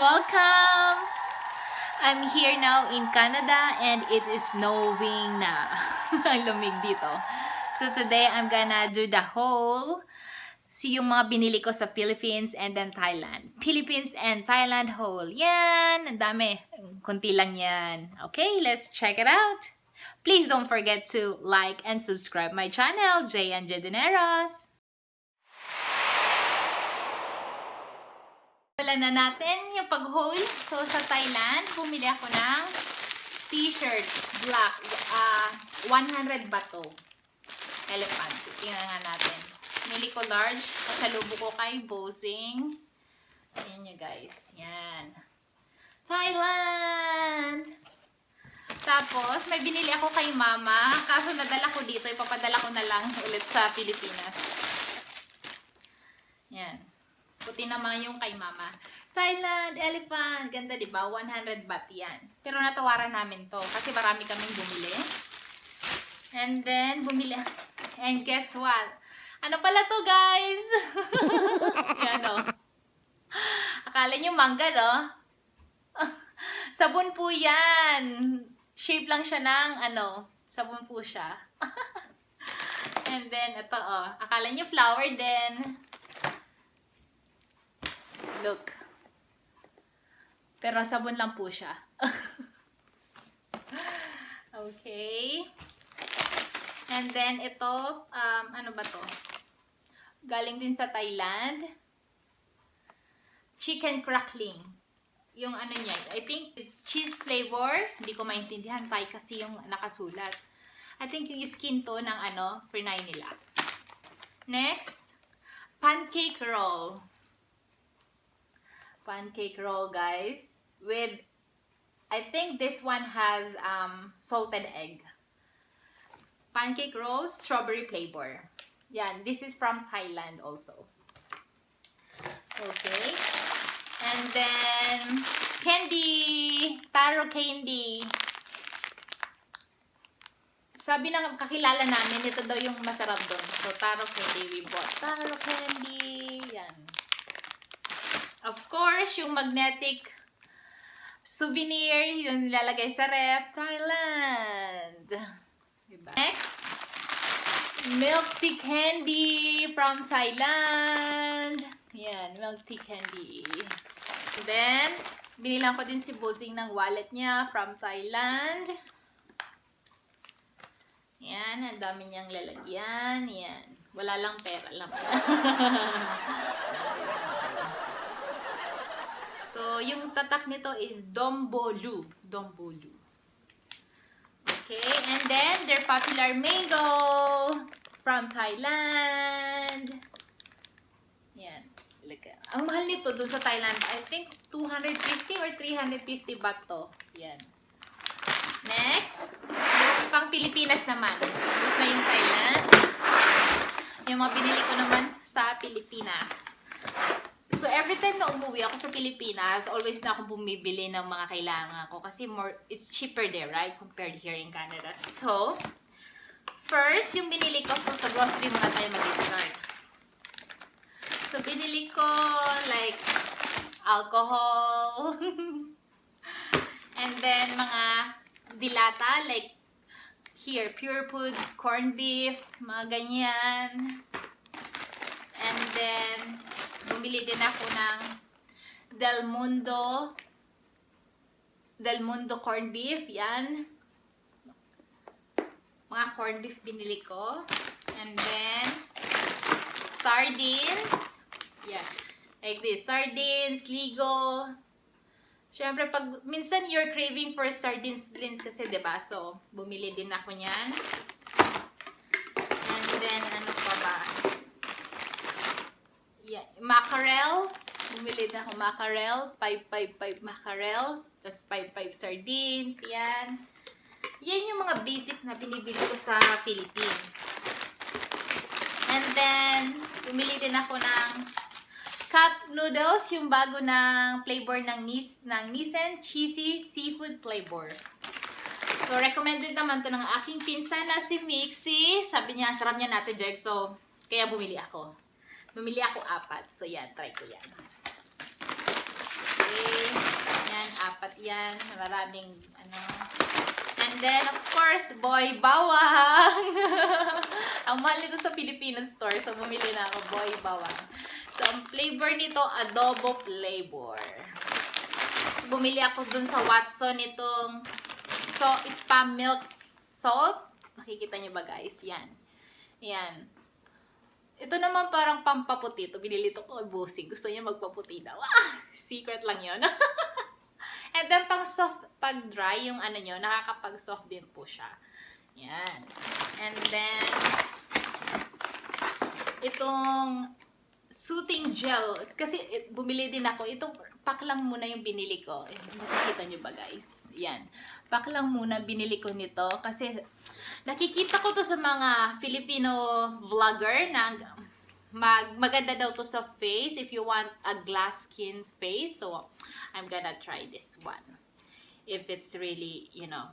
Welcome! I'm here now in Canada and it is snowing na. Ang lamig dito. So today I'm gonna do the haul. So yung mga binili ko sa Philippines and then Thailand. Philippines and Thailand haul. Yan! Ang dami. Kunti lang yan. Okay, let's check it out. Please don't forget to like and subscribe my channel, DINEROS. Wala na natin yung pag-haul. So, sa Thailand, bumili ako ng t-shirt, black, 100 bato. Elephant. Tingnan nga natin. Nili ko large. Pasalubong ko kay Bossing. Ayan nyo guys. Yan. Thailand! Tapos, may binili ako kay Mama. Kaso nadala ko dito. Ipapadala ko na lang ulit sa Pilipinas. Yan. Puti naman yung kay Mama. Thailand, elephant. Ganda, diba? 100 baht yan. Pero natawaran namin to. Kasi marami kaming bumili. And then, bumili. And guess what? Ano pala to, guys? Yan, o. Akala nyo mangga, no? Sabon po yan. Shape lang siya ng, sabon po siya. And then, ito, akala nyo flower din. Look. Pero sabon lang po siya. Okay. And then, ito, ano ba to? Galing din sa Thailand. Chicken crackling. Yung ano niya, I think it's cheese flavor. Hindi ko maintindihan Thai kasi yung nakasulat. I think yung skin to ng frinay nila. Next, pancake roll. Pancake roll, guys. With, I think this one has salted egg. Pancake roll, strawberry flavor. Yan, this is from Thailand also. Okay. And then, candy. Taro candy. Sabi ng kakilala namin, ito daw yung masarap doon. So, taro candy we bought. Taro candy. Yan. Of course, yung magnetic souvenir, yung nilalagay sa ref, Thailand. Diba? Next, milk tea candy from Thailand. Yan, milk tea candy. Then, binilang ko din si Bossing ng wallet niya from Thailand. Yan, ang dami niyang lalagyan. Yan. Wala lang pera lang. So, yung tatak nito is Dombolu. Dombolu. Okay, and then their popular mango from Thailand. Yan. Look. Ang mahal nito dun sa Thailand, I think 250 or 350 baht to. Yan. Next, yung pang Pilipinas naman. Tapos na yung Thailand. Yung mga binili ko naman sa Pilipinas. So, every time na umuwi ako sa Pilipinas, always na ako bumibili ng mga kailangan ko. Kasi it's cheaper there, right? Compared here in Canada. So, first, yung binili ko, so sa grocery muna tayo mag-start. So, binili ko, like, alcohol. And then, mga dilata, like, here, Pure Foods, corned beef, mga ganyan. And then, bumili din ako ng Del Mundo corned beef. Yan. Mga corned beef binili ko. And then, sardines. Yeah. Like this. Sardines, ligo. Siyempre, pag minsan you're craving for sardines din kasi, diba? So, bumili din ako niyan. And then, ano pa ba? Yeah, mackerel. Bumili na ako mackerel. 5 mackerel. Tapos 5 sardines. Yan. Yan yung mga basic na binibili ko sa Philippines. And then, bumili din ako ng cup noodles. Yung bago ng flavor ng Nissan Cheesy Seafood Flavor. So, recommended naman to ng aking pinsan na si Mixie. Sabi niya, sarap niya natin, Jek. So, kaya bumili ako. Bumili ako 4. So, yan. Try ko yan. Okay. Yan, 4 yan. Maraming, ano. And then, of course, boy bawang. Ang mahal nito sa Filipino store. So, bumili na ako, boy bawang. So, ang flavor nito, adobo flavor. So, bumili ako dun sa Watson itong spam milk salt. Makikita nyo ba, guys? Yan. Yan. Ito naman parang pampaputi. Ito, binili ito ko kay Bossing. Gusto niya magpaputi daw. Secret lang yun. And then, pang soft, pag dry, yung ano nyo, nakakapag-soft din po siya. Yan. And then, itong soothing gel. Kasi, bumili din ako. Itong pack lang muna yung binili ko. Nakikita nyo ba, guys? Yan. Pack lang muna binili ko nito. Kasi, nakikita ko to sa mga Filipino vlogger na maganda daw to sa face if you want a glass skin face. So, I'm gonna try this one. If it's really, you know,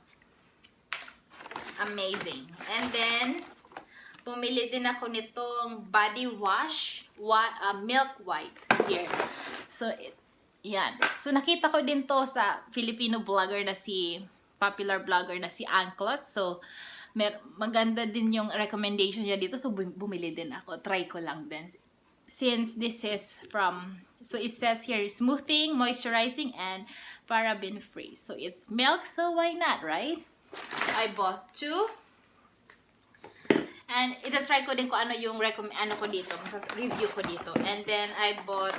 amazing. And then, pumili din ako nitong body wash, milk white here. So, yan. So, nakita ko din to sa Filipino vlogger na popular vlogger na si Anclot. So, maganda din yung recommendation niya dito. So, bumili din ako. Try ko lang din. Since this is from, so it says here, smoothing, moisturizing, and paraben free. So, it's milk, so why not, right? I bought 2. And ita-try ko din kung ano yung review ko dito. And then, I bought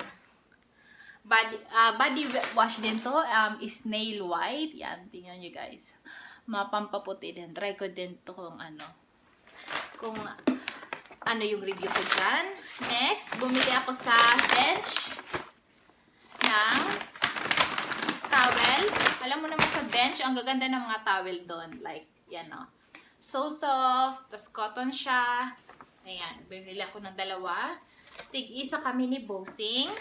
body wash din to. Is nail white. Yan, tingnan nyo guys. Mapampaputi din. Try ko din to kung ano yung review ko dyan. Next, bumili ako sa bench ng towel. Alam mo naman sa bench, ang gaganda ng mga towel doon. Like, yan o. So soft. Tas cotton siya. Ayan. Bumili ako ng 2. Tig-isa kami ni Bossing.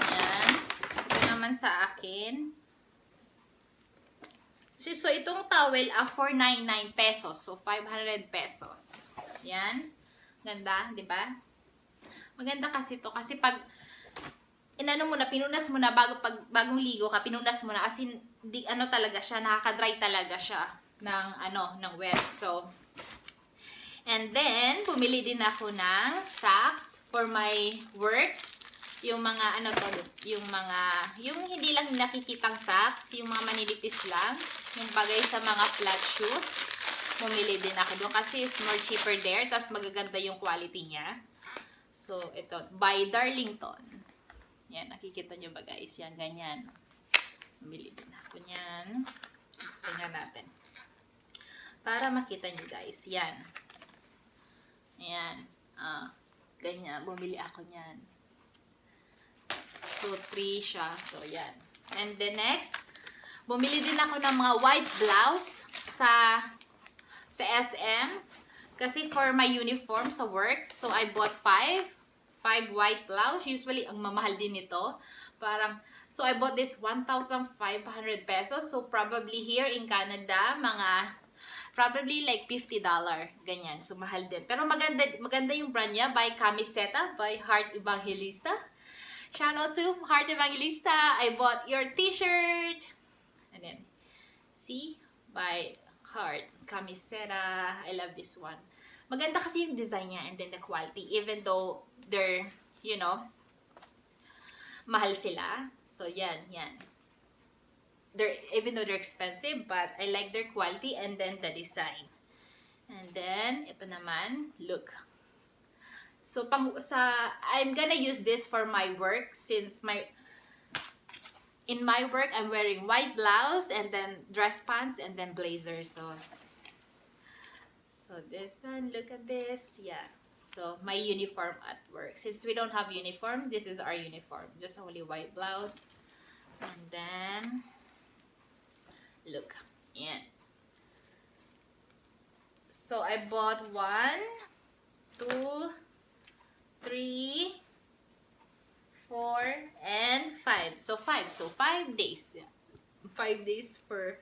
Ayan. Ito naman sa akin. So, itong towel, 499 pesos. So, 500 pesos. Yan. Ganda, di ba? Maganda kasi to. Kasi pag, pinunas mo na, bagong ligo ka, pinunas mo na. As in, talaga siya, nakaka-dry talaga siya ng wet. So, and then, pumili din ako ng socks for my work. Yung mga, yung hindi lang nakikitang socks, yung mga manilipis lang, yung bagay sa mga flat shoes, bumili din ako doon kasi it's more cheaper there, tas magaganda yung quality niya. So, ito, by Darlington. Yan, nakikita nyo ba guys? Yan, ganyan. Bumili din ako niyan. Buksan nga natin. Para makita nyo guys, yan. Yan, ganyan, bumili ako niyan. So, 3 siya. So, yan. And the next, bumili din ako ng mga white blouse sa SM. Kasi for my uniform sa work. So, I bought 5 white blouse. Usually, ang mamahal din nito. So, I bought this 1,500 pesos. So, probably here in Canada, probably like $50. Ganyan. So, mahal din. Pero maganda yung brand niya by Kamiseta, by Heart Evangelista. Shout out to Heart Evangelista. I bought your t-shirt. And then, see? By Heart Kamiseta. I love this one. Maganda kasi yung design niya and then the quality. Even though they're, you know, mahal sila. So, yan. Even though they're expensive, but I like their quality and then the design. And then, ito naman, look. So, I'm gonna use this for my work since in my work, I'm wearing white blouse and then dress pants and then blazer. So this one, look at this. Yeah. So, my uniform at work. Since we don't have uniform, this is our uniform. Just only white blouse. And then, look. Yeah. So, I bought 1, 2, 3, 4, and 5. So, 5. So, 5 days. 5 days for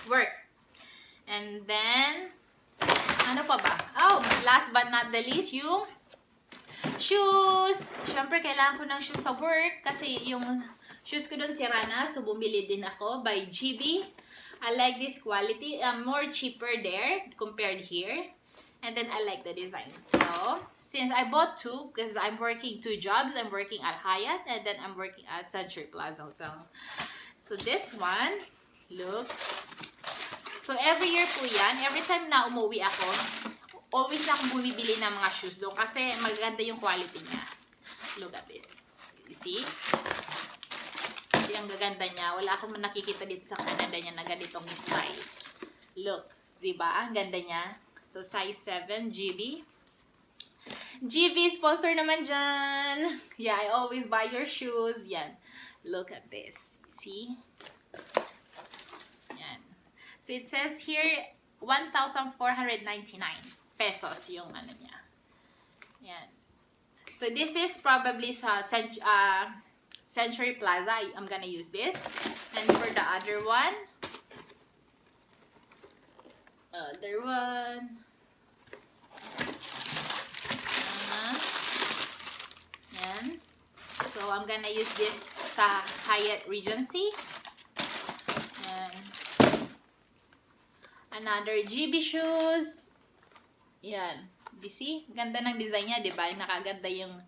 work. And then, ano pa ba? Oh, last but not the least, yung Shoes! Siyempre, kailangan ko ng shoes sa work kasi yung shoes ko doon sira na. So, bumili din ako by GIBI. I like this quality. More cheaper there compared here. And then, I like the design. So, since I bought two, because I'm working 2 jobs. I'm working at Hyatt and then I'm working at Century Plaza Hotel. So, this one, look. So, every year po yan. Every time na umuwi ako, always na akong bumibili ng mga shoes doon kasi maganda yung quality niya. Look at this. You see? Kasi ang gaganda niya. Wala akong nakikita dito sa Canada niya na ganitong style. Look. Diba? Ang ganda niya. So, size 7, GIBI. GIBI, sponsor naman dyan. Yeah, I always buy your shoes. Yan. Look at this. See? Yan. So, it says here, 1,499 pesos yung ano niya. Yan. So, this is probably Century Plaza. I'm gonna use this. And for the other one, yan. So, I'm gonna use this sa Hyatt Regency. Yan. Another GIBI shoes. Yan. You see? Ganda ng design niya, diba? Nakaganda yung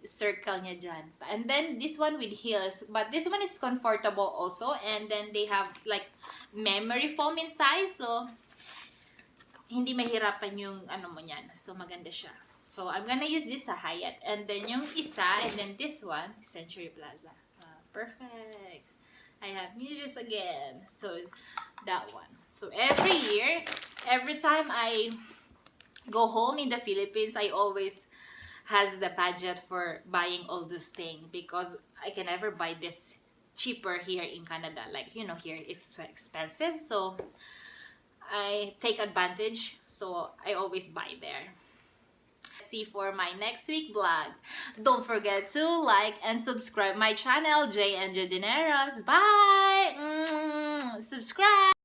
circle niya dyan. And then, this one with heels. But this one is comfortable also. And then, they have like memory foam inside. So, hindi mahirapan yung ano mo niyan. So, maganda siya. So, I'm gonna use this sa Hyatt. And then, yung isa, and then this one, Century Plaza. Perfect. I have new shoes again. So, that one. So, every year, every time I go home in the Philippines, I always has the budget for buying all those things because I can never buy this cheaper here in Canada. Like, you know, here it's so expensive. So, I take advantage. So, I always buy there. See for my next week vlog. Don't forget to like and subscribe my channel, J&J DINEROS. Bye! Subscribe!